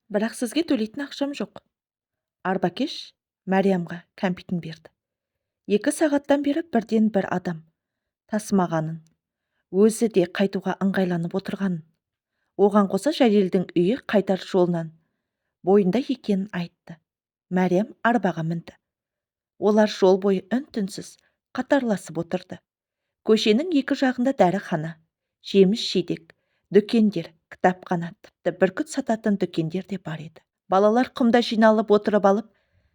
Бірақ сізге төлейтін ақшам жоқ. Арбакеш Мәриямға кәмпитін берді. 2 сағаттан бері бірден бір адам тасымағанын, өзі де қайтуға ыңғайланып отырғанын, оған қоса Жәлелдің үйі қайтар жолынан бойында екенін айтты. Мәриям арбаға мінді. Олар жол бойы үн-түнсіз қатарласып отырды. Көшенің екі жағында дәріхана, жеміс-жидек, дүкендер, кітапхана, тіпті бүркіт сататын дүкендер де бар еді. Балалар құмда жиналып отырып алып,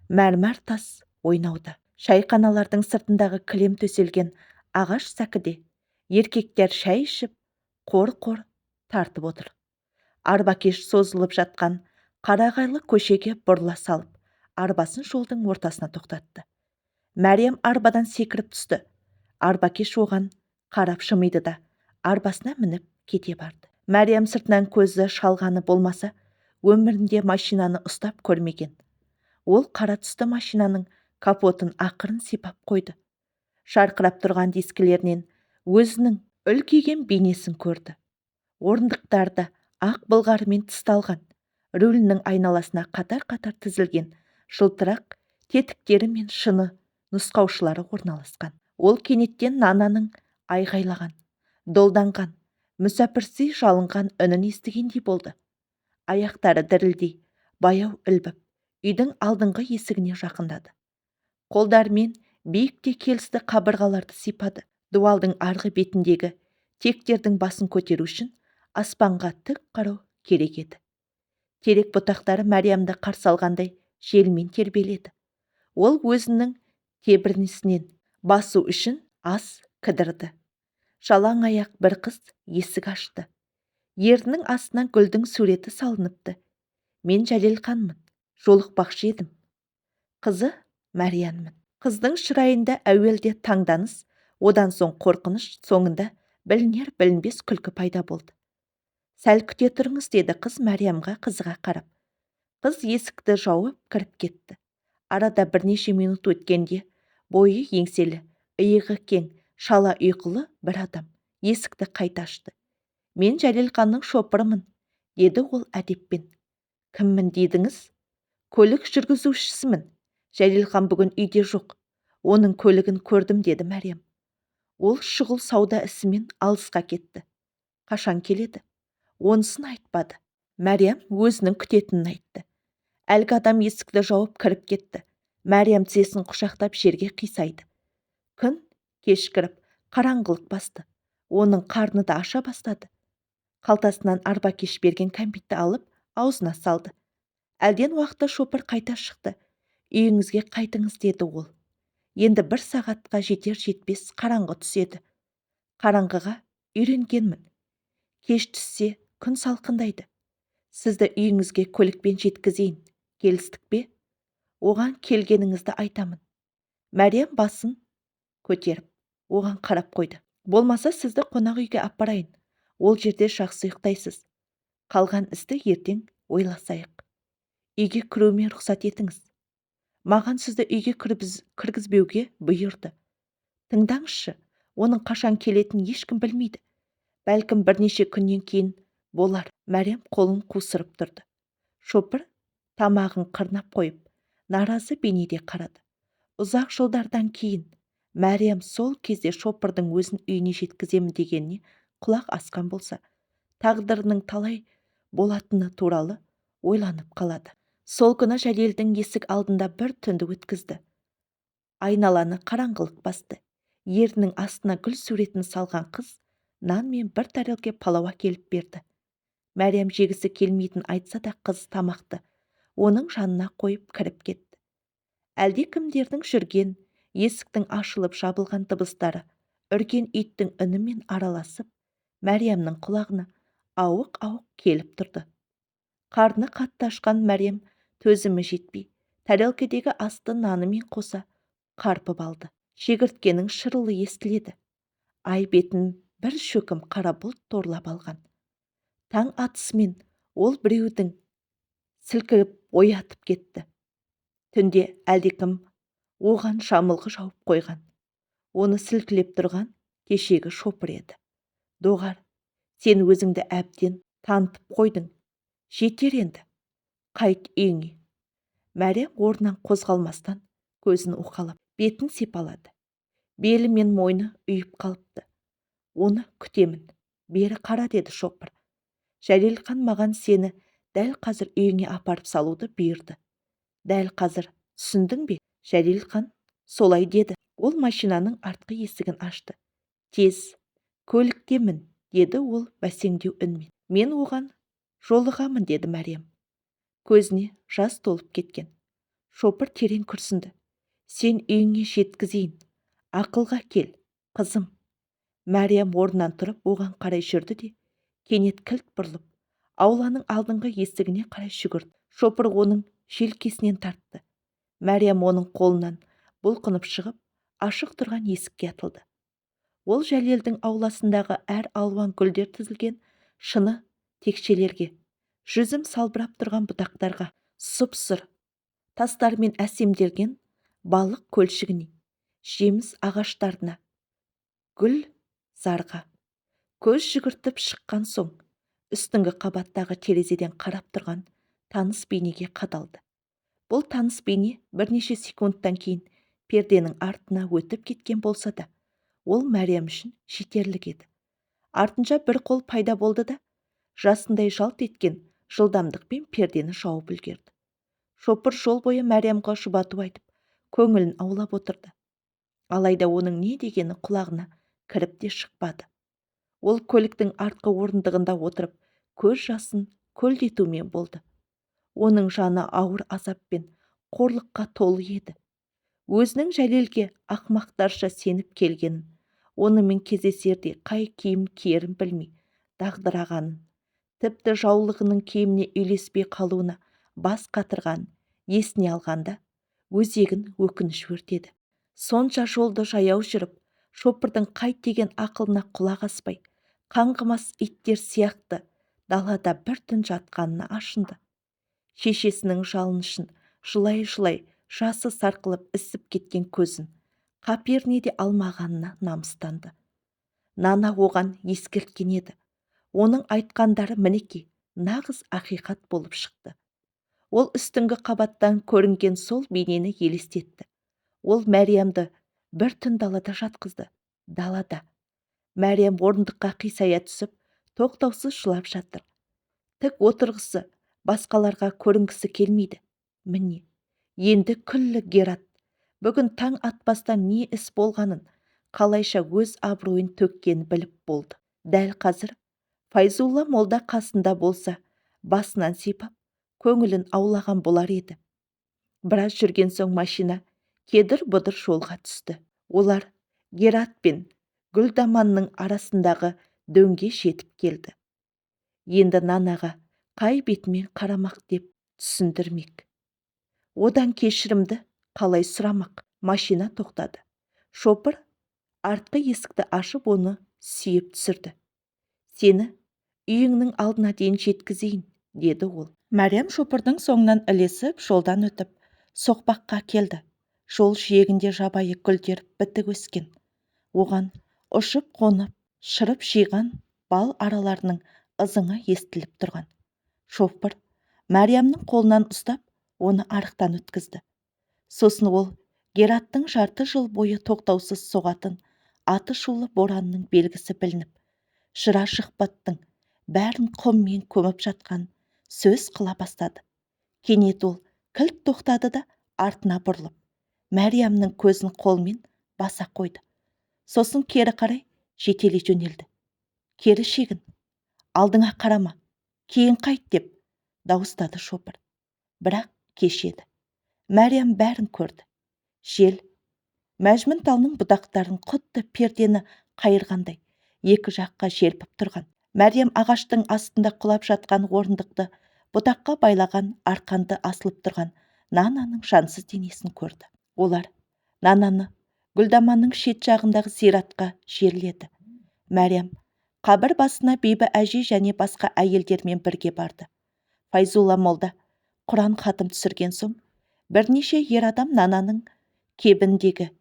мәрмәр тас ойнауда. Шайханалардың сыртындағы кілем төселген ағаш сәкіде еркектер шай ішіп, қор-қор тартып отыр. Арбакеш созылып жатқан қарағайлы көшеге бұрыла салып, арбасын жолдың ортасына тоқтатты. Мәриям арбадан секіріп түсті. Арбакеш оған қарап жымиды да арбасына мініп кете барды. Мәриям сыртынан көзі шалғаны болмаса, өмірінде машинаны ұстап көрмеген. Ол қара түсті машинаның капотын ақырын сипап қойды. Шарқырап тұрған дискілерінен өзінің үлкейген бейнесін көрді. Орындықтарды ақ былғарымен тысталған, рөлінің айналасына қатар-қатар тізілген жылтырақ тетіктері мен шыны нұсқаушылары орналасқан. Ол кенеттен нананың айғайлаған, долданған, мүсәпірсей жалынған үнін естігендей болды. Аяқтары дірілдей, баяу ілбіп, үйдің алдыңғы есігіне жақындады. Қолдарымен биікте келісті қабырғаларды сипады. Дуалдың арғы бетіндегі тектердің басын көтеру үшін аспанға тік қарау керек еді. Терек бұтақтары Мәриямды қарсы алғандай желмен тербеледі. Ол өзінің тебірнесінен басу үшін ас кідірді. Жалаң аяқ бір қыз есік ашты. Ерінің астынан гүлдің суреті салыныпты. Мен Жәлелханмын, жолықпақшы едім. Қызы Мәрияммын. Қыздың шырайында әуелде таңданыс, одан соң қорқыныш, соңында білінер-білінбес күлкі пайда болды. Сәл күте тұрыңыз, деді қыз Мәриямға қызыға қарап. Қыз есікті жауып кіріп кетті. Арада бірнеше минут өткенде бойы еңселі, иығы кең, шала ұйқылы бір адам есікті қайта ашты. Мен Жәлелханның шопырымын, деді ол әдеппен. Кіммін дедіңіз? Көлік жүргізушісімін. Жәлелхан бүгін үйде жоқ. Оның көлігін көрдім, деді Мәриям. Ол шұғыл сауда ісімен алысқа кетті. Қашан келеді? Онысын айтпады. Мәриям өзінің күтетінін айтты. Әлгі адам есікті жауып кіріп кетті. Мәриям тізесін құшақтап жерге қисайды. Күн кешкіріп, қараңғылық басты. Оның қарны да аша бастады. Қалтасынан Арбакеш берген кәмпитті алып, аузына салды. Әлден уақытта шопыр қайта шықты. Үйіңізге қайтыңыз, деді ол. Енді 1 сағатқа жетер-жетпес қараңғы түседі. Қараңғыға үйренгенмін. Кеш түссе күн салқындайды. Сізді үйіңізге көлікпен жеткізейін. Келістік пе? Оған келгеніңізді айтамын. Мәриям басын көтеріп, оған қарап қойды. Болмаса сізді қонақ үйге апарайын. Ол жерде жақсы ұйықтайсыз. Қалған істі ертең ойласайық. Үйге кіруіме рұқсат етіңіз. Маған сізді үйге кіргізбеуге бұйырды. Тыңдаңызшы, оның қашан келетінін ешкім білмейді. Бәлкім бірнеше күннен кейін болар. Мәриям қолын қусырып тұрды. Шопыр тамағын қырнап қойып, наразы бейнеде қарады. Ұзақ жылдардан кейін Мәриям сол кезде шопырдың өзін үйіне жеткіземін дегеніне құлақ асқан болса, тағдырының талай болатыны туралы ойланып қалады. Сол күні Жәлелдің есік алдында бір түнді өткізді. Айналаны қараңғылық басты. Ерінің астына гүл суретін салған қыз нан мен бір тәрелке палау әкеліп берді. Мәриям жегісі келмейтін айтса да қыз тамақты оның жанына қойып кіріп кетті. Әлде кімдердің жүрген, есіктің ашылып жабылған дыбыстары үрген иттің үнімен араласып, Мәриямның құлағына ауық-ауық келіп тұрды. Қарны қатты ашқан Мәриям төзімі жетпей, тәрелкедегі асты нанымен қоса қарпып алды. Шегірткенің шырылы естіледі. Ай бетін бір шөкім қара бұлт торлап алған. Таң атысымен ол біреудің сілкіп оятып кетті. Түнде әлдекім оған шамылғы жауып қойған. Оны сілкілеп тұрған кешегі шопыр еді. Доғар, сен өзіңді әбден танытып қойдың. Жетер енді. қайт үйіңе. Мәриям орнынан қозғалмастан көзін уқалап, бетін сипалады. Белі мен мойны үйіп қалыпты. Оны күтемін. Бері қара, деді шопыр. Жәлелхан маған сені дәл қазір үйіңе апарып салуды бұйырды. Дәл қазір, түсіндің бе? Жәлелхан солай деді. Ол машинаның артқы есігін ашты. Тез, көлікке мін, деді ол бәсеңдеу үнмен. Мен оған жолығамын, деді Мәриям. Көзіне жас толып кеткен. Шопыр терең күрсінді. Сен үйіңе жеткізейін. Ақылға кел, қызым. Мәриям орнынан тұрып оған қарай жүрді де, кенет кілт бұрылып, ауланың алдыңғы есігіне қарай жүгірді. Шопыр оның желкесінен тартты. Мәриям оның қолынан бұлқынып шығып, ашық тұрған есікке атылды. Ол Жәлелдің ауласындағы әр алуан гүлдер тізілген шыны текшелерге, жүзім салбырап тұрған бұтақтарға, сұп-сұр тастармен әсемделген балық көлшігіне, жеміс ағаштарына, гүл зарға көз жүгіртіп шыққан соң, үстіңгі қабаттағы терезеден қарап тұрған таныс бейнеге қадалды. Бұл таныс бейне бірнеше секундтан кейін перденің артына өтіп кеткен болса да, ол Мәриям үшін жетерлік еді. Артынша бір қол пайда болды да, жасындай жалт еткен жылдамдықпен пердені жауып үлгерді. Шопыр жол бойы Мәриямға жұбату айтып, көңілін аулап отырды. Алайда оның не дегені құлағына кіріп те шықпады. Ол көліктің артқы орындығында отырып, көз жасын көлдетумен болды. Оның жаны ауыр азаппен, қорлыққа толы еді. Өзінің Жәлелге ақмақтарша сеніп келгенін, онымен кездесерде қай киім киерін білмей дағдырағанын, тіпті жаулығының киіміне үйлеспей қалуына бас қатырғанын есіне алғанда, өзегін өкініш өртеді. Сонша жолды жаяу жүріп, шопырдың қайт деген ақылына құлақ аспай, қаңғымас иттер сияқты далада бір түн жатқанына ашынды. Шешесінің жалынышын жылай-жылай жасы сарқылып ісіп кеткен көзін қаперіне де алмағанына намыстанды. Нана оған ескерткен еді. Оның айтқандары мінеки нағыз ақиқат болып шықты. Ол үстіңгі қабаттан көрінген сол бейнені елестетті. Ол Мәриямды бір түн далада жатқызды. Далада. Мәриям орындыққа қисая түсіп, тоқтаусыз жылап жатыр. Тік отырғысы, басқаларға көрінгісі келмейді. Міне, енді күллі Герат бүгін таң атпастан не іс болғанын, қалайша өз абыройын төккенін біліп болды. Дәл қазір Файзулла молда қасында болса, басынан сипап, көңілін аулаған болар еді. Біраз жүрген соң машина кедір-бұдыр жолға түсті. Олар Герат пен Гүлдаманның арасындағы дөңге жетіп келді. Енді Нанаға қай бетімен қарамақ деп түсіндірмек. Одан кешірімді қалай сұрамақ? Машина тоқтады. Шопыр артқы есікті ашып оны сүйеп түсірді. Сені үйіңнің алдына дейін жеткізейін, деді ол. Мәриям шопырдың соңынан ілесіп, жолдан өтіп, соқпаққа келді. Жол жиегінде жабайы гүлдер бітік өскен. Оған ұшып қонып, шырып жиған бал араларының ызыңы естіліп тұрған. Шопыр Мәриямның қолынан ұстап, оны арықтан өткізді. Сосын ол Гераттың жарты жыл бойы тоқтаусыз соғатын аты шулы боранның белгісі білініп, жыра шықпаттың бәрін құммен көміп жатқан сөз қыла бастады. Кенет ол кілт тоқтады да артына бұрылып, Мәриямның көзін қолмен баса қойды. Сосын кері қарай жетелей жөнелді. Кері шегін, алдыңа қарама, кейін қайт деп дауыстады шопыр. Бірақ кеш еді. Мәриям бәрін көрді. Жел мәжмін талының бұтақтарын құтты пердені қайырғандай екі жаққа желпіп тұрған. Мәриям ағаштың астында құлап жатқан орындықты, бұтаққа байлаған арқанды асылып тұрған Нананың жансыз денесін көрді. Олар Нананы Гүлдаманның шет жағындағы зиратқа жерледі. Мәриям қабір басына бибі әже және басқа әйелдермен бірге барды. Файзулла молда Құран хатым түсірген соң, бірнеше ер адам Нананың кебіндегі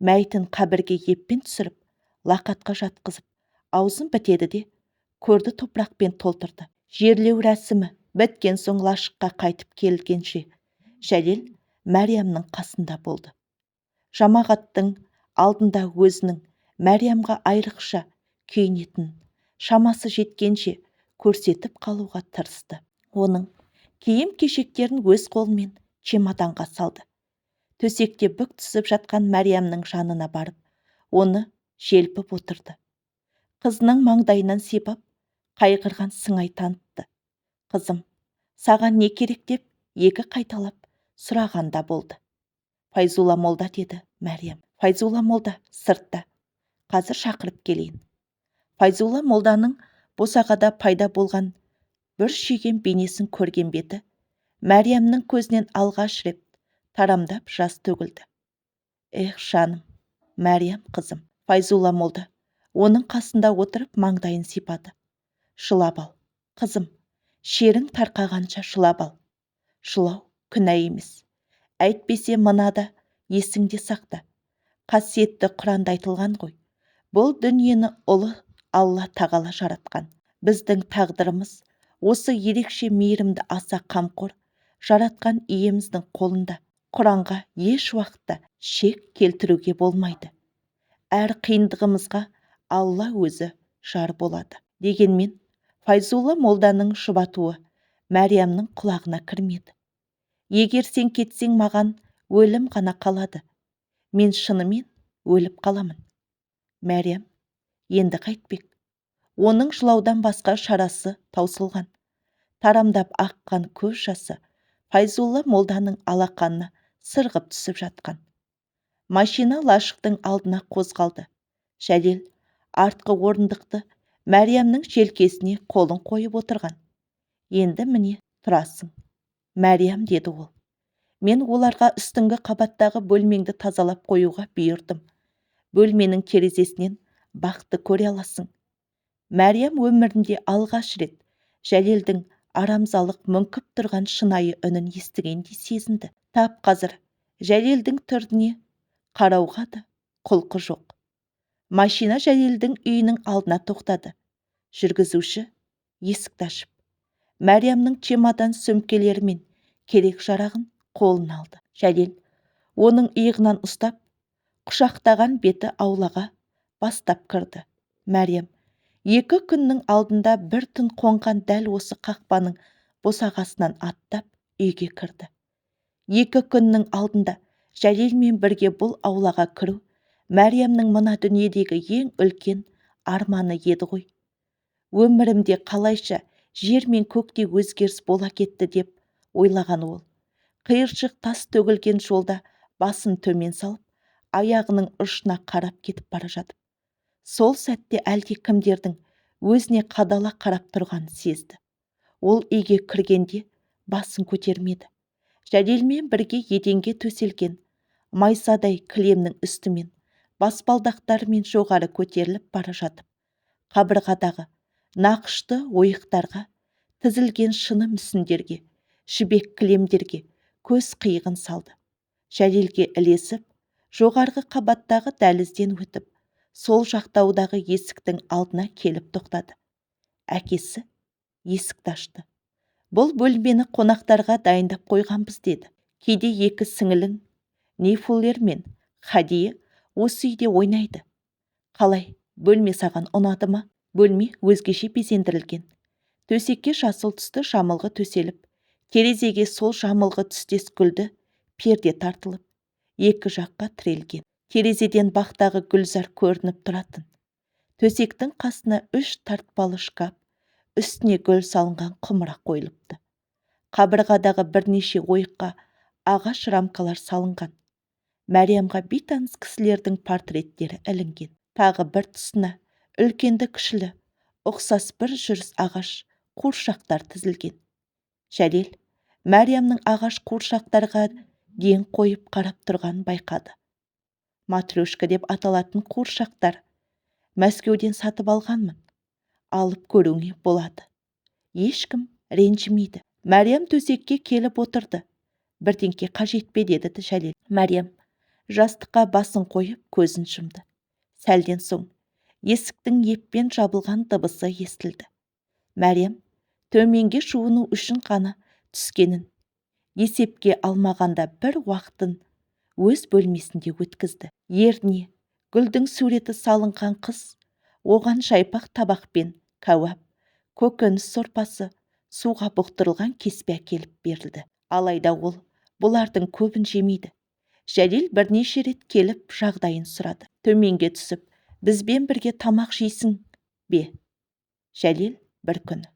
мәйтін қабірге еппен түсіріп, лақатқа жатқызып, аузын бітеді де көрді топырақпен толтырды. Жерлеу рәсімі Біткен соң лашыққа қайтып келгенше Жәлел Мәриямның қасында болды. Жамағаттың алдында өзінің Мәриямға айрықша күйінетін шамасы жеткенше көрсетіп қалуға тырысты. Оның киім-кешектерін өз қолымен чемоданға салды. Төсекте бүк түсіп жатқан Мәриямның жанына барып, оны желпіп отырды. Қызының маңдайынан сипап, қайғырған сыңай танытты. Қызым, саған не керек деп екі қайталап сұрағанда болды. Файзулла молда, деді Мәриям. Файзулла молда сыртта. Қазір шақырып келейін. Файзулла молданың босағада пайда болған бір шүйген бейнесін көрген беті Мәриямның көзінен алғаш рет тарамдап жас төгілді. Эх, жаным, Мәриям қызым. Файзулла молда оның қасында отырып маңдайын сипады. Жылап ал, қызым, шерің тарқағанша жылап ал. Жылау күнә емес. Әйтпесе мынада есіңде сақта. Қасиетті Құранда айтылған ғой. Бұл дүниені ұлы Алла тағала жаратқан. Біздің тағдырымыз осы ерекше мейірімді аса қамқор жаратқан иеміздің қолында. Құранға еш уақытта шек келтіруге болмайды. Әр қиындығымызға Алла өзі жар болады. Дегенмен, Файзулла молданың жұбатуы Мәриямның құлағына кірмеді. Егер сен кетсең, маған өлім ғана қалады. Мен шынымен өліп қаламын. Мәриям енді қайтпек. Оның жылаудан басқа шарасы таусылған. Тарамдап аққан көз жасы Файзулла молданың алақанына сырғып түсіп жатқан. Машина лашықтың алдына қозғалды. Жәлел артқы орындықты Мәриямның желкесіне қолын қойып отырған. Енді міне тұрасың. Мәриям, деді ол. Мен оларға үстіңгі қабаттағы бөлмеңді тазалап қоюға бұйырдым. Бөлменің терезесінен бақты көре аласың. Мәриям өмірінде алғаш рет Жәлелдің арамзалық мүңкіп тұрған шынайы үнін естігендей сезінді. Тап қазір Жәлелдің түріне қарауға да құлқы жоқ. Машина Жәлелдің үйінің алдына тоқтады. Жүргізуші есікті ашып, Мәриямның чемодан сөмкелері мен керек жарағын қолына алды. Жәлел оның иығынан ұстап, құшақтаған беті аулаға бастап кірді. Мәриям 2 күннің алдында бір түн қонған дәл осы қақпаның босағасынан аттап үйге кірді. 2 күннің алдында Жәлелмен бірге бұл аулаға кіру Мәриямның мына дүниедегі ең үлкен арманы еді ғой. Өмірімде қалайша жер мен көкте өзгеріс бола кетті деп ойлаған ол. Қиыршық тас төгілген жолда басын төмен салып, аяғының ұшына қарап кетіп бара жатып. Сол сәтте әлде кімдердің өзіне қадала қарап тұрғанын сезді. Ол үйге кіргенде басын көтермеді. Жәлелмен бірге еденге төселген майсадай кілемнің үстімен баспалдақтарымен жоғары көтеріліп бара жатып, қабырғадағы нақышты ойықтарға, тізілген шыны мүсіндерге, жібек кілемдерге көз қиығын салды. Жәлелге ілесіп, жоғарғы қабаттағы дәлізден өтіп, сол жақтаудағы есіктің алдына келіп тоқтады. Әкесі есікті ашты. Бұл бөлмені қонақтарға дайындап қойғанбыз, деді. Кейде 2 сіңілің, Нейфулер мен Хадия осы үйде ойнайды. Қалай, бөлме саған ұнады ма? Бөлме өзгеше безендірілген. Төсекке жасыл түсті жамылғы төселіп, терезеге сол жамылғы түстес гүлді перде тартылып, 2 жаққа тірелген. Терезеден бақтағы гүлзар көрініп тұратын. Төсектің қасына 3 тартпалы шкаф, үстіне гүл салынған құмыра қойылыпты. Қабырғадағы бірнеше ойыққа ағаш рамкалар салынған. Мәриямға бейтаныс кісілердің портреттері ілінген. Тағы бір тұсына үлкенді кішілі ұқсас бір жүріс ағаш қуыршақтар тізілген. Жәлел Мәриямның ағаш қуыршақтарға ден қойып қарап тұрғанын байқады. Матрешка деп аталатын қуыршақтар Мәскеуден сатып алғанмын. Алып көруіңе болады. Ешкім ренжімейді. Мәриям төсекке келіп отырды. Бірдеңке қажет пе, деді Жәлел. Мәриям жастыққа басын қойып көзін жұмды. Сәлден соң есіктің еппен жабылған дыбысы естілді. Мәриям төменге жуыну үшін ғана түскенін есепке алмағанда бір уақытын өз бөлмесінде өткізді. Еріне гүлдің суреті салынған қыз оған жайпақ табақпен кәуап, көкөніс сорпасы, суға бұқтырылған кеспе әкеліп берілді. Алайда ол бұлардың көбін жемейді. Жәлел бірнеше рет келіп жағдайын сұрады. Төменге түсіп, бізбен бірге тамақ жейсің бе? Жәлел бір күні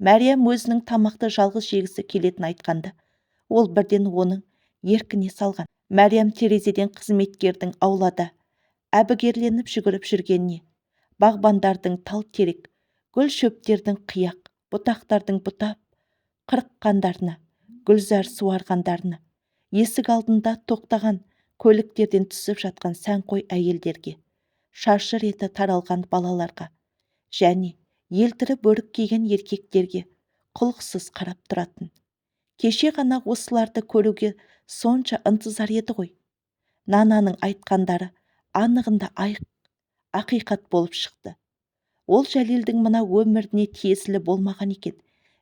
Мәриям өзінің тамақты жалғыз жегісі келетін айтқанда, ол бірден оның еркіне салған. Мәриям терезеден қызметкердің аулада әбігерленіп жүгіріп жүргеніне, бағбандардың тал-терек, гүл шөптердің қияқ, бұтақтардың бұтап қырыққандарына, гүлзар суарғандарына, есік алдында тоқтаған көліктерден түсіп жатқан сәнқой әйелдерге, шашы реті таралған балаларға және елтірі бөрік киген еркектерге құлықсыз қарап тұратын. Кеше ғана осыларды көруге сонша ынтызар еді ғой. Нананың айтқандары анығында ақиқат болып шықты. Ол Жәлелдің мына өміріне тиесілі болмаған екен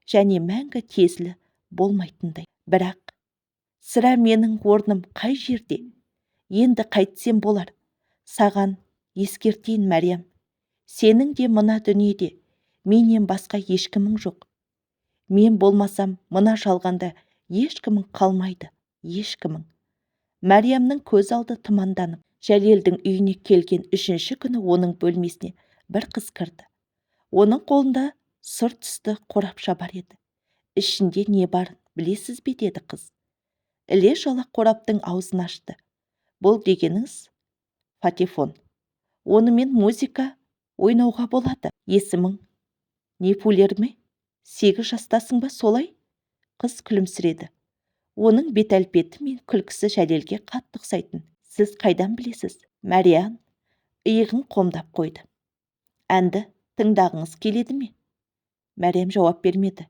және мәңгі тиесілі болмайтындай. Бірақ сірә менің орным қай жерде? Енді қайтсем болар? Саған ескертейін, Мәриям, сенің де мына дүниеде менен басқа ешкімің жоқ. Мен болмасам мына жалғанда ешкімің қалмайды, ешкімің. Мәриямның көз алды тұманданып, Жәлелдің үйіне келген үшінші күні оның бөлмесіне бір қыз кірді. Оның қолында сұр түсті қорапша бар еді. Ішінде не барын білесіз бе, деді қыз. Іле-шала қораптың аузын ашты. Бұл дегеніңіз патефон. Онымен музыка ойнауға болады. Есімің Непулер ме? 8 жастасың ба, солай? Қыз күлімсіреді. Оның бет-әлпеті мен күлкісі Жәлелге қатты ұқсайтын. Сіз қайдан білесіз? Мәриям иығын қомдап қойды. Әнді тыңдағыңыз келеді ме? Мәриям жауап бермеді.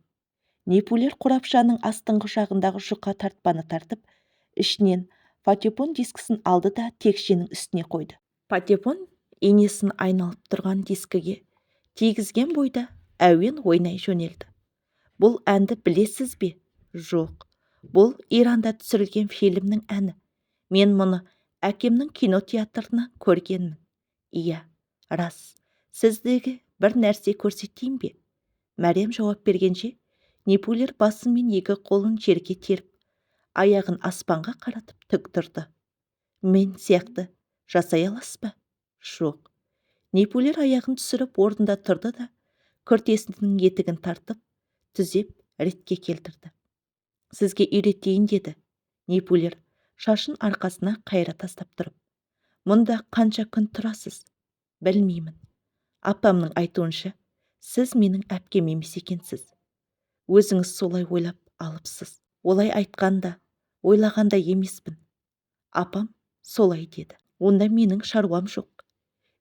Непулер қорапшаның астыңғы жағындағы жұқа тартпаны тартып, ішінен патефон дискісін алды да текшенің үстіне қойды. Патефон инесін айналып тұрған дискіге тигізген бойда әуен ойнай жөнелді. Бұл әнді білесіз бе? Жоқ. Бұл Иранда түсірілген фильмнің әні. Мен мұны әкемнің кинотеатрына көргенмін. Иә, рас. Сіздегі бір нәрсе көрсетейін бе? Мәриям жауап бергенше, Непулер басы мен екі қолын жерге теріп, аяғын аспанға қаратып тік тұрды. Мен сияқты жасай аласыз ба? Жоқ. Непулер аяғын түсіріп орнында тұрды да, күртесінің етігін тартып, түзеп ретке келтірді. Сізге үйретейін, деді Непулер шашын арқасына қайыра тастап тұрып. Мұнда қанша күн тұрасыз? Білмеймін. Апамның айтуынша, сіз менің әпкем емес екенсіз. Өзіңіз солай ойлап алыпсыз. Олай айтқанда, ойлағанда емеспін. Апам солай деді. Онда менің шаруам жоқ.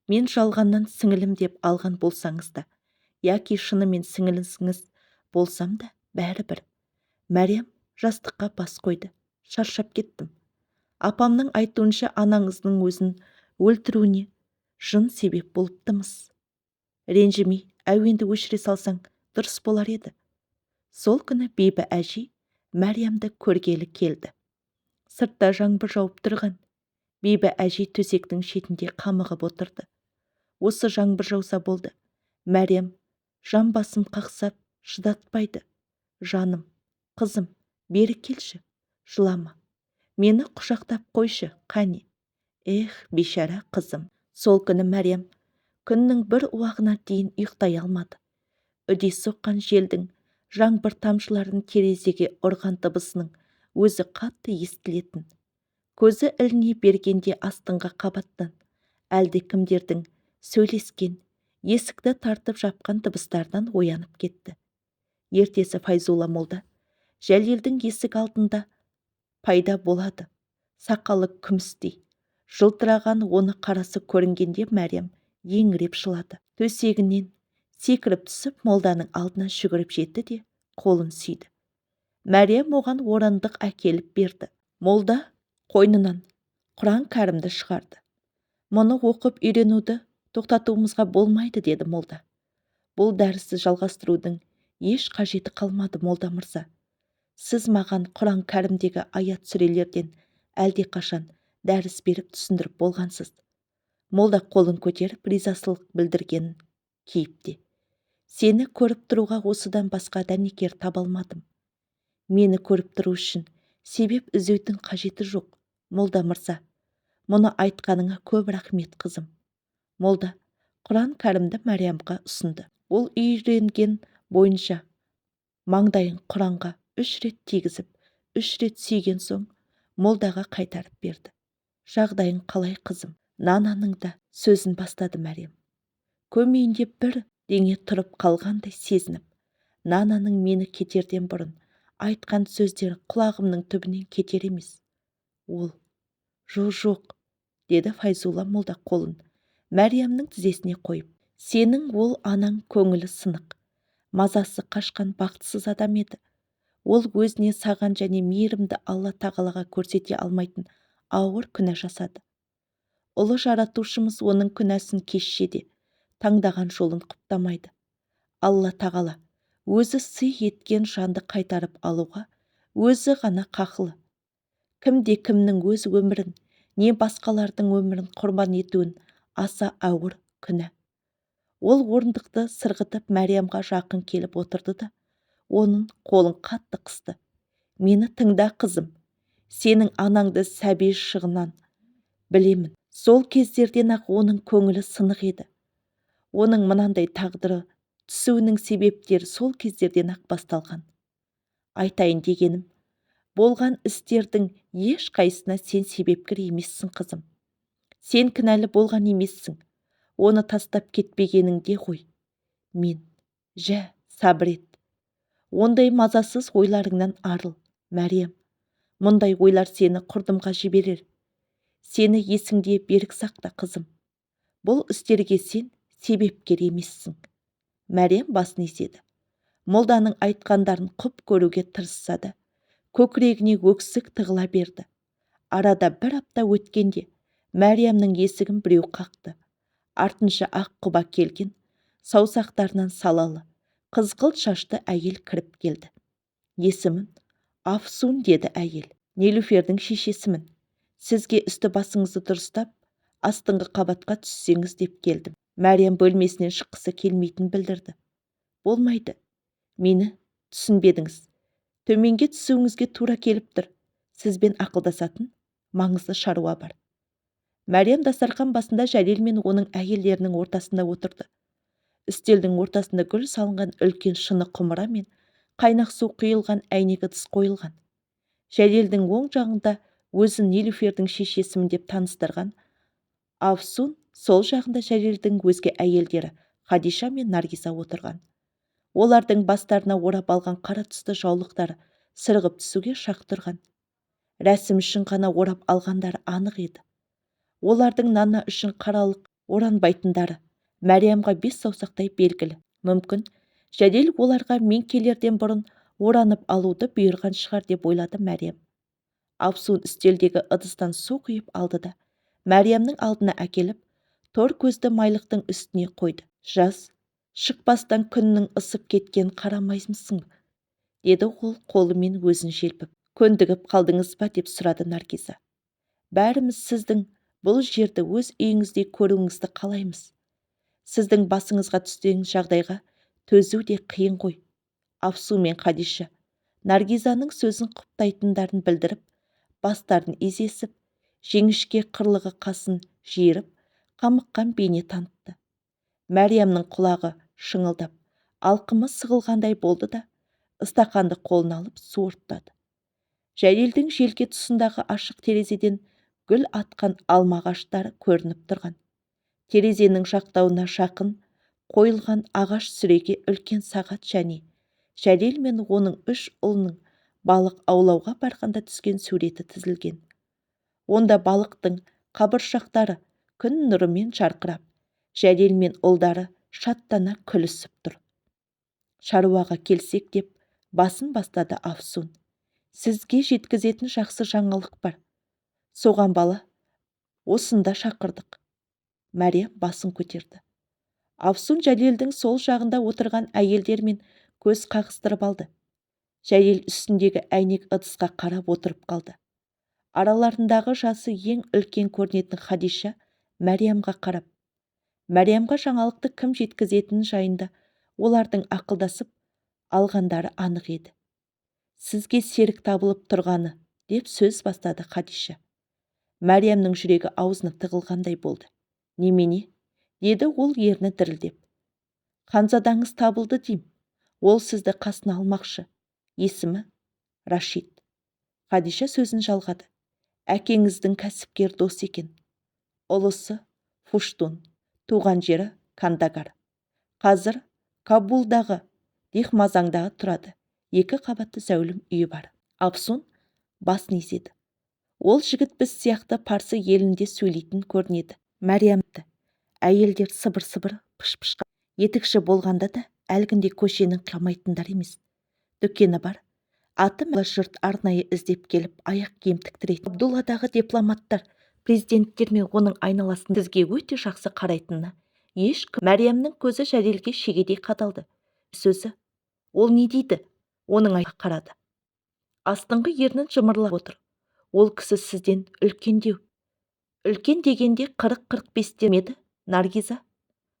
Мен жалғаннан сіңілім деп алған болсаңыз да, яки шынымен сіңіліңіз болсам да, бәрібір. Мәриям жастыққа бас қойды. Шаршап кеттім. Апамның айтуынша анаңыздың өзін өлтіруіне жын себеп болыптымыз. Ренжімей, әуенді өшіре салсаң дұрыс болар еді. Сол күні Бибі әжей Мәриямды көргелі келді. Сыртта жаңбыр жауып тұрған. Бибі әжей төсектің шетінде қамығып отырды. Осы жаңбыр жауса болды. Мәриям жан басым қақсап шыдатпайды. Жаным, қызым, бері келші, жылама. Мені құшақтап қойшы, қане. Эх, бейшара қызым. Сол күні Мәриям күннің бір уағына дейін ұйықтай алмады. Үдей соққан желдің жаңбыр тамшыларын терезеге ұрған дыбысының өзі қатты естілетін. Көзі іліне бергенде астыңғы қабаттан әлде кімдердің сөйлескен, есікті тартып жапқан дыбыстардан оянып кетті. Ертесі Файзолла молда Жәлелдің есік алдында пайда болады. Сақалы күмістей жылтыраған оны қарасы көрінгенде Мәриям еңіреп жылады. Төсегінен секіріп түсіп молданың алдына жүгіріп жетті де қолын сүйді. Мәриям оған орындық әкеліп берді. Молда қойнынан Құран кәрімді шығарды. Мұны оқып үйренуді тоқтатуымызға болмайды, деді молда. Бұл дәрісті жалғастырудың еш қажеті қалмады, молда мырза. Сіз маған Құран кәрімдегі аят сүрелерден әлдеқашан дәріс беріп түсіндіріп болғансыз. Молда қолын көтеріп ризашылық білдірген кейіпте. Сені көріп тұруға осыдан басқа дәнекер таба алмадым. Мені көріп тұру үшін себеп іздеудің қажеті жоқ, молда мырза. Мұны айтқаныңа көп рахмет, қызым. Молда Құран кәрімді Мәриямға ұсынды. Ол үйренген бойынша маңдайын Құранға 3 рет тигізіп, 3 рет сүйген соң молдаға қайтарып берді. Жағдайың қалай, қызым? Нананың да сөзін бастады Мәриям. Көмейінде бір дене тұрып қалғандай сезініп, Нананың мені кетерден бұрын айтқан сөздері құлағымның түбінен кетер емес. Ол, жоқ, деді Файзулла молда қолын Мәриямның тізесіне қойып. Сенің ол анаң көңілі сынық, мазасы қашқан бақытсыз адам еді. Ол өзіне саған және мейірімді Алла тағалаға көрсете алмайтын ауыр күнә жасады. Ұлы жаратушымыз оның күнәсін кешсе де, таңдаған жолын құптамайды. Алла тағала өзі сый еткен жанды қайтарып алуға өзі ғана қақылы. Кімде кімнің өз өмірін, не басқалардың өмірін құрбан етуін аса ауыр күнә. Ол орындықты сырғытып Мәриямға жақын келіп отырды да, оның қолын қатты қысты. Мені тыңда, қызым. Сенің анаңды сәби шығынан білемін. Сол кездерден ақ оның көңілі сынық еді. Оның мынандай тағдыры түсуінің себептері сол кездерден ақ басталған. Айтайын дегенім, болған істердің еш қайсына сен себепкер емессің, қызым. Сен кінәлі болған емессің. Оны тастап кетпегеніңде ғой. Мен, сабыр ет. Ондай мазасыз ойларыңнан арыл, Мәриям. Мұндай ойлар сені құрдымға жіберер. Сені есіңде берік сақта, қызым. Бұл істерге сен себепкер емессің. Мәриям басын изеді. Молданың айтқандарын құп көруге тырысса да, көкірегіне өксік тығыла берді. Арада бір апта өткенде Мәриямның есігін біреу қақты. Артынша ақ құба келген, саусақтарынан салалы, қызғылт шашты әйел кіріп келді. Есімін Афсун, деді әйел. Нелюфердің шешесімін. Сізге үсті басыңызды дұрыстап, астыңғы қабатқа түссеңіз деп келдім. Мәриям бөлмесінен шыққысы келмейтін білдірді. Болмайды. Мені түсінбедіңіз. Төменге түсуіңізге тура келіп тұр. Сізбен ақылдасатын маңызды шаруа бар. Мәриям дастархан басында Жәлел мен оның әйелдерінің ортасында отырды. Үстелдің ортасында гүл салынған үлкен шыны құмыра мен қайнақ су құйылған әйнек ыдыс қойылған. Жәлелдің оң жағында өзін Нелюфердің шешесімін деп таныстырған Афсун, сол жағында Жәлелдің өзге әйелдері Хадиша мен Наргиза отырған. Олардың бастарына орап алған қара түсті жаулықтары сырғып түсуге шақ тұрған. Рәсім үшін ғана орап алғандары анық еді. Олардың нана үшін қаралық оранбайтындары Мәриямға 5 саусақтай белгілі. Мүмкін, Жәлел оларға мен келерден бұрын оранып алуды бұйырған шығар деп ойлады Мәриям. Афсун үстелдегі ыдыстан су құйып алды да, Мәриямның алдына әкеліп, тор көзді майлықтың үстіне қойды. Жаз, шықпастан күннің ысып кеткен қарамайсың, деді ол қолымен өзін желпіп. Көндігіп қалдыңыз ба деп сұрады Наргиза. Бәріміз сіздің бұл жерді өз үйіңізде көруіңізді қалаймыз. Сіздің басыңызға түскен жағдайға төзу де қиын ғой. Афсу мен Хадиша Наргизаның сөзін құптайтындарын білдіріп, бастарын изесіп, жеңішке қырлығы қасын жиырып, қамыққан бейне танытты. Мәриямның құлағы шыңылдап, алқымы сығылғандай болды да, ыстақанды қолына алып су ұрттады. Жәлелдің желке тұсындағы ашық терезеден гүл атқан алма ағаштары көрініп тұрған. Терезенің жақтауына жақын қойылған ағаш сүреге үлкен сағат және Жәлел мен оның 3 ұлының балық аулауға барғанда түскен суреті тізілген. Онда балықтың қабыршақтары күн нұрымен жарқырап, Жәлел мен ұлдары шаттана күлісіп тұр. Шаруаға келсек деп басын бастады Афсун. Сізге жеткізетін жақсы жаңалық бар. Соған бала осында шақырдық. Мәриям басын көтерді. Афсун Жәлелдің сол жағында отырған әйелдер мен көз қағыстырып алды. Жәлел үстіндегі әйнек ыдысқа қарап отырып қалды. Араларындағы жасы ең үлкен көрінетін Хадиша Мәриямға қарап, Мәриямға жаңалықты кім жеткізетіні жайында олардың ақылдасып алғандары анық еді. Сізге серік табылып тұрғаны, деп сөз бастады Хадиша. Мәриямның жүрегі аузына тығылғандай болды. Немене? Деді ол ерні дірілдеп. Ханзадаңыз табылды дейм. Ол сізді қасына алмақшы. Есімі Рашид. Хадиша сөзін жалғады. Әкеңіздің кәсіпкер дос екен. Ұлысы Фуштун, туған жері Кандагар. Қазір Кабулдағы Дихмазаңдағы тұрады. 2 қабатты зәулім үйі бар. Апсун басын изеді. Ол жігіт біз сияқты парсы елінде сөйлейтін көрінеді. Мәриямды әйелдер сыбыр-сыбыр пыш-пышқа етікші болғанда да әлгінде көшенің қамайтындар емес. Дүкені бар. Аты жұрт арнайы іздеп келіп аяқ киім тіктіреді. Абдулладағы дипломаттар, президенттер мен оның айналасын сізге өте жақсы қарайтынына ешкім. Мәриямның көзі Жәлелге шегедей қадалды. Сөзі, ол не дейді? Оның аяқ қарады. Астыңғы ернін жымырлап отыр. Ол кісі сізден үлкендеу. Үлкен дегенде 40-45 еді, Наргиза.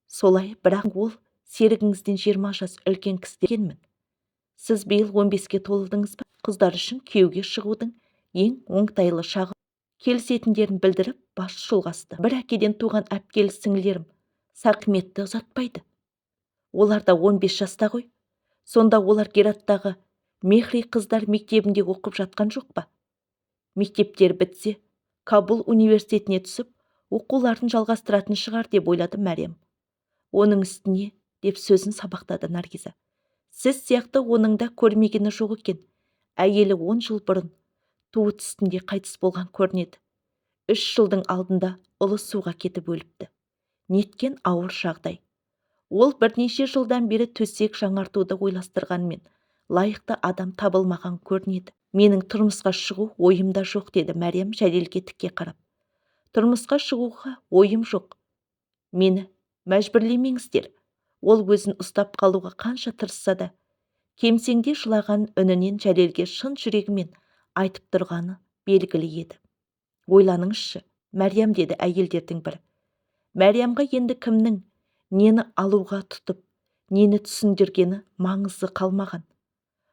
Солай, бірақ ол серігіңізден 20 жас үлкен кісі дегенмін. Сіз биыл 15-ке толдыңыз ба? Қыздар үшін күйеуге шығудың ең оңтайлы шағы. Келісетіндерін білдіріп бас шұлғасты. Бір әкеден туған әпкелі сіңілерім Сақметті ұзатпайды. Олар да 15 жаста ғой. Сонда олар Гераттағы Мехри қыздар мектебінде оқып жатқан жоқ па? Мектептер бітсе, Кабул университетіне түсіп, оқуларын жалғастыратын шығар деп ойлады Мәриям. Оның үстіне, деп сөзін сабақтады Наргиза. Сіз сияқты оның да көрмегені жоқ екен. Әйелі 10 жыл бұрын туыт үстінде қайтыс болған көрінеді. 3 жылдың алдында ұлы суға кетіп өліпті. Неткен ауыр жағдай. Ол бірнеше жылдан бері төсек жаңартуды ойластырғанмен, лайықты адам табылмаған көрінеді. Менің тұрмысқа шығу ойымда жоқ, деді Мәриям Жәлелге тіке қарап. Тұрмысқа шығуға ойым жоқ. Мені мәжбүрлемеңіздер. Ол өзін ұстап қалуға қанша тырысса да, кемсеңде жылаған үнінен Жәлелге шын жүрегімен айтып тұрғаны белгілі еді. Ойланыңызшы, Мәриям, деді әйелдердің бірі. Мәриямға енді кімнің нені алуға тұтып, нені түсіндіргені маңызы қалмаған.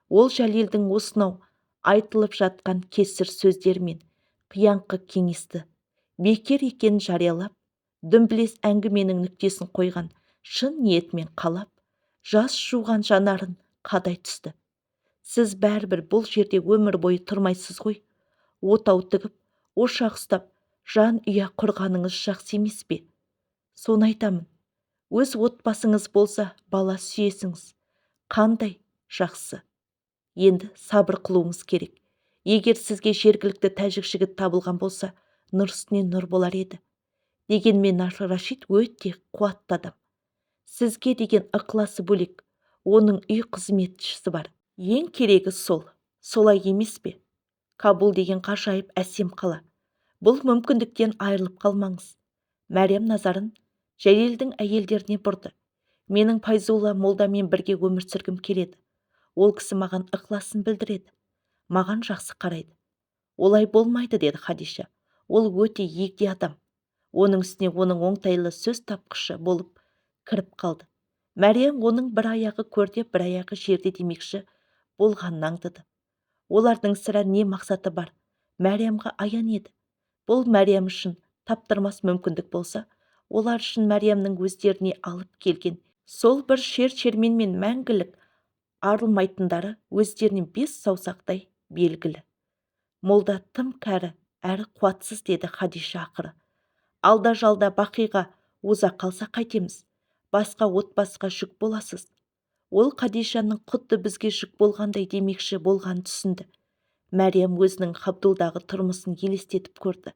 Ол Жәлелдің осынау айтылып жатқан кесір сөздермен қияңқы кеңесті бекер екенін жариялап, дүмбілес әңгіменің нүктесін қойған шын ниетімен қалап, жас жуған жанарын қадай түсті. Сіз бәрібір бұл жерде өмір бойы тұрмайсыз ғой. Отау тігіп, ошақ ұстап, жан ұя құрғаныңыз жақсы емес пе? Соны айтамын. Өз отбасыңыз болса, бала сүйесіңіз. Қандай жақсы. Енді сабыр қылуыңыз керек. Егер сізге жергілікті тәжік жігіт табылған болса, нұр үстіне нұр болар еді. Дегенмен Рашид өте қуатты адам. Сізге деген ықыласы бөлек. Оның үй қызметшісі бар. Ең керегі сол. Солай емес пе? Кабул деген ғажайып әсем қала. Бұл мүмкіндіктен айырылып қалмаңыз. Мәриям назарын Жәлелдің әйелдеріне бұрды. Менің Пайзолла молдамен бірге өмір сүргім келеді. Ол кісі маған ықыласын білдіреді. Маған жақсы қарайды. Олай болмайды, деді Хадиша. Ол өте егде адам. Оның үстіне оның оңтайлы сөз тапқышы болып кіріп қалды. Мәриям оның бір аяғы көрде, бір аяғы жерде демекші болғанын аңдады. Олардың сірә не мақсаты бар? Мәриямға аян еді. Бұл Мәриям үшін таптырмас мүмкіндік болса, олар үшін Мәриямның өздеріне алып келген сол бір шер-шермен мен мәңгілік арылмайтындары өздерінен 5 саусақтай белгілі. Молда тым кәрі әрі қуатсыз, деді Хадиша ақыры. Алда-жалда Бақиға оза қалса қайтеміз? Басқа отбасыға жүк боласыз. Ол Хадишаның құдды бізге жүк болғандай демекші болғанын түсінді. Мәриям өзінің Хабдулдағы тұрмысын елестетіп көрді.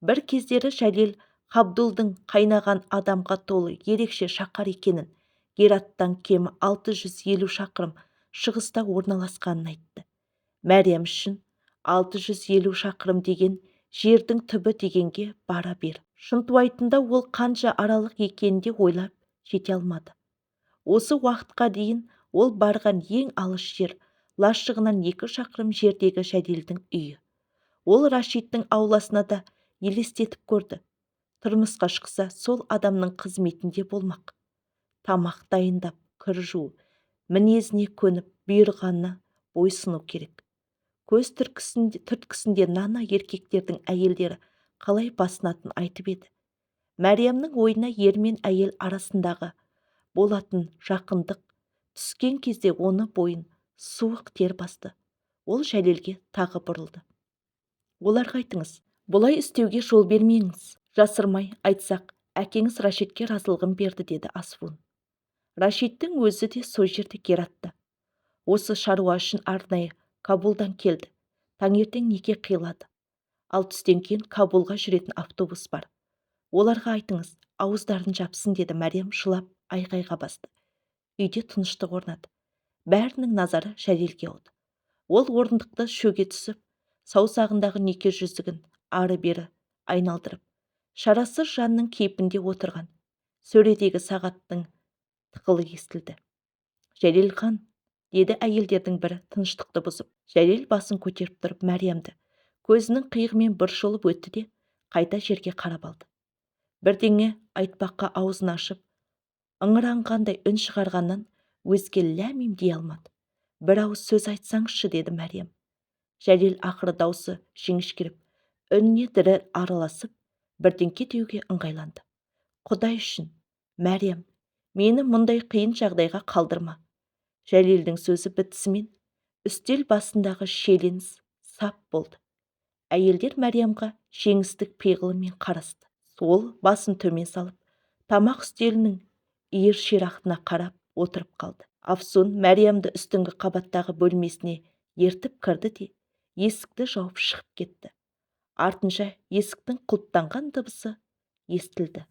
Бір кездері Жәлел Хабдулдың қайнаған адамға толы ерекше шақар екенін, Гераттан кемі 650 шақырым шығыста орналасқанын айтты. Мәриям үшін 650 шақырым деген жердің түбі дегенге бара бер. Шынтуайтында ол қанша аралық екенін де ойлап жете алмады. Осы уақытқа дейін Ол барған ең алыс жер лашығынан 2 шақырым жердегі Жәлелдің үйі. Ол Рашидтің ауласына да елестетіп көрді. Тұрмысқа шықса, сол адамның қызметінде болмақ. Тамақ дайындап, кір жуу, мінезіне көніп, бұйырғанына бойсыну керек. Көз түрткісінде нана еркектердің әйелдері қалай басынатын айтып еді. Мәриямның ойына ер мен әйел арасындағы болатын жақындық түскен кезде оны бойын суық тер басты. Ол Жәлелге тағы бұрылды. Оларға айтыңыз, бұлай істеуге жол бермеңіз. Жасырмай айтсақ, әкеңіз Рашидке разылығын берді, деді Асфун. Рашидтің өзі де сол жерде Гератта. Осы шаруа үшін арнайы Кабулдан келді. Таңертең неке қиылады. Ал түстен кейін Кабулға жүретін автобус бар. Оларға айтыңыз, ауыздарын жапсын, деді Мәриям жылап айғайға басты. Үйде тыныштық орнады. Бәрінің назары Жәлелге ауды. Ол орындықты шөге түсіп, саусағындағы неке жүзігін ары-бері айналдырып, шарасыз жанның кейпінде отырған. Сөредегі сағаттың тықылы естілді. Жәлел хан, деді әйелдердің бірі тыныштықты бұзып. Жәлел басын көтеріп тұрып Мәриямды көзінің қиығымен бір шолып өтті де қайта жерге қарап алды. Бірдеңе айтпаққа аузын ашып, ыңыранғандай үн шығарғаннан өзге ләм-мим дей алмады. Бір ауыз сөз айтсаңызшы, деді Мәриям. Жәлел ақыры даусы жіңішкеріп, үніне дірі араласып, бірдеңке деуге ыңғайланды. Құдай үшін, Мәриям, мені мұндай қиын жағдайға қалдырма. Жәлелдің сөзі бітісімен үстел басындағы шиеленіс сап болды. Әйелдер Мәриямға жеңістік пиғылымен қарасты. Ол басын төмен салып, тамақ үстелінің иір ширақтына қарап отырып қалды. Афсун Мәриямды үстіңгі қабаттағы бөлмесіне ертіп кірді де есікті жауып шығып кетті. Артынша есіктің құлыптанған дыбысы естілді.